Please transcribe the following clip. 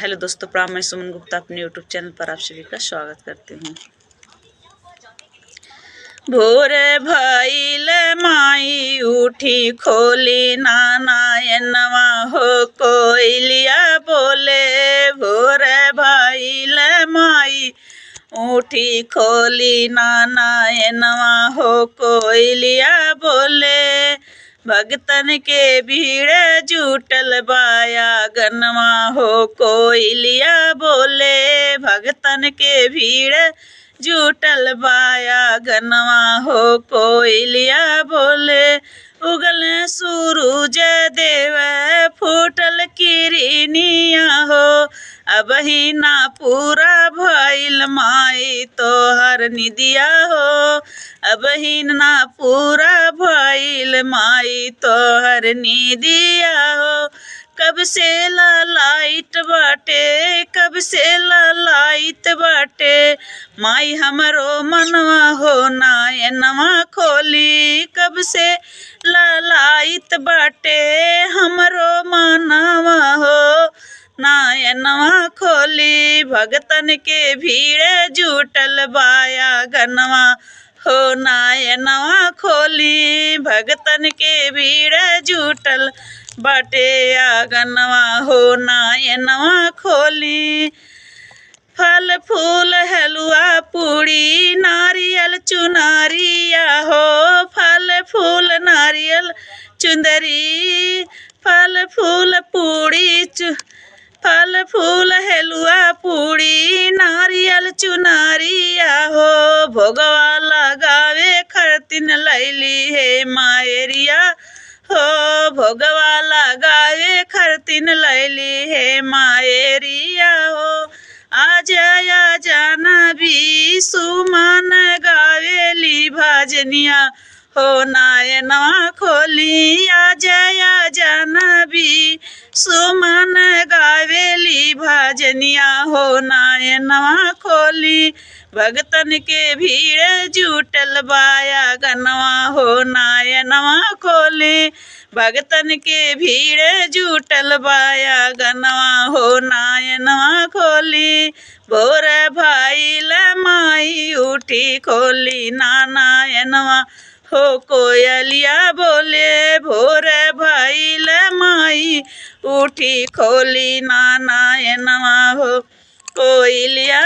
Hello दोस्तों, प्रणाम। मैं सुमन गुप्ता अपने यूट्यूब चैनल पर आप सभी का स्वागत करती हूँ। भोर भइल माई उठी खोली नानायनवा हो कोयलिया बोले। भोर भइल माई उठी खोली नानायनवा हो कोयलिया बोले। भगतन के भीड़ जुटल बाया गनवा हो कोयलिया बोले। भगतन के भीड़ जुटल बाया गनवा हो कोयलिया बोले। उगल सूरज देव फूटल किरनिया हो। अबही ना पूरा भइल माई तोहर निदिया हो। अबही ना पूरा भइल माई तोहर निदिया हो। कब से लाइट बाटे, कब से लाइट बाटे माई हमरो मनवा हो नायनवा खोली। कब से लाइट बाटे हमरो मनवा हो नायनवा खोली। भगतन के भीड़ जुटल बाया गनवा हो नायनवा खोली। भगतन के भीड़ जुटल बाटे आंगनवा हो नायनवा खोली। फल फूल हलुआ पूड़ी नारियल चुनरिया हो। फल फूल नारियल चुंदरी, फल फूल पूड़ी फल फूल हलुआ पूड़ी नारियल चुनरिया हो। भोगवा लगावे खरतिन लैली हे मायरिया हो। भोगवा लगावे खरतिन लैली हे मायरिया हो। आजा जाना भी सुमन गावेली भजनिया हो नायनवा खोली। आजा जाना भी सुमन गावेली भजनिया हो नायनवा खोली। भगतन के भीड़ जुटल बाया गनवा हो नायनवा खोली। भगतन के भीड़ जुटल बाया गनवा हो नायनवा खोली। भोर भइल माई उठी खोली नानायनवा हो कोयलिया बोले। भोर भइल माई उठी खोली नानायनवा हो कोयलिया।